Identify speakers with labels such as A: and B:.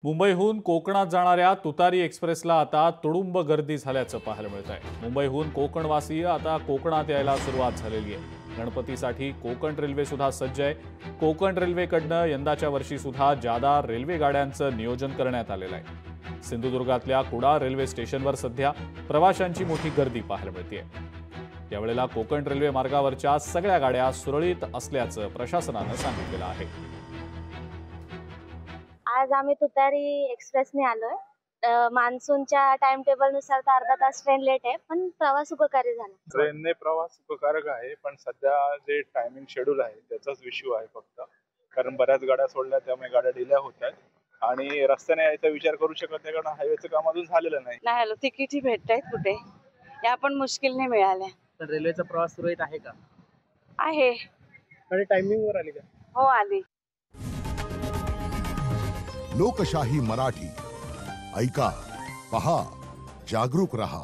A: मुंबईहून कोकणात जाणाऱ्या तुतारी एक्सप्रेसला आता तुडुंब गर्दी झाल्याचं पाहायला मिळत आहे। मुंबईहून कोकणवासीय आता कोकणात यायला सुरुवात झालेली आहे। गणपतीसाठी कोकण रेल्वे सुद्धा सज्ज आहे। कोकण रेल्वेकडनं यंदाच्या वर्षी सुद्धा जादा रेल्वे गाड्यांचं नियोजन करण्यात आलेलं आहे। सिंधुदुर्गातल्या कुडाळ रेल्वे स्टेशनवर सध्या प्रवाशांची मोठी गर्दी पाहायला मिळते। यावेळेला कोकण रेल्वे मार्गावरच्या सगळ्या गाड्या सुरळीत असल्याचं प्रशासनानं सांगितलेलं आहे।
B: आज आम्ही तुतारी एक्सप्रेसने आलोय। मान्सूनच्या टाइम टेबल नुसार तर अर्धा तास ट्रेन लेट आहे, पण प्रवास उपकारी झाला।
C: ट्रेनने प्रवास उपकारक आहे, पण सध्या जे टायमिंग शेड्यूल आहे त्याचाच इश्यू आहे फक्त, कारण बऱ्याच गाड्या सोडल्या त्यामुळे गाड्या डिले होत आहेत आणि रस्त्याने यायचा विचार करू शकत नाही, कारण हायवेचं काम अजून झालेलं नाही।
B: तिकीटही भेटतायत कुठे, या पण मुश्किलने मिळाल्या।
D: तर रेल्वेचा प्रवास सुरळीत आहे का?
B: आहे।
D: आणि टायमिंग वर आली का?
B: हो आली।
E: लोकशाही मराठी ऐका, पहा, जागरूक रहा।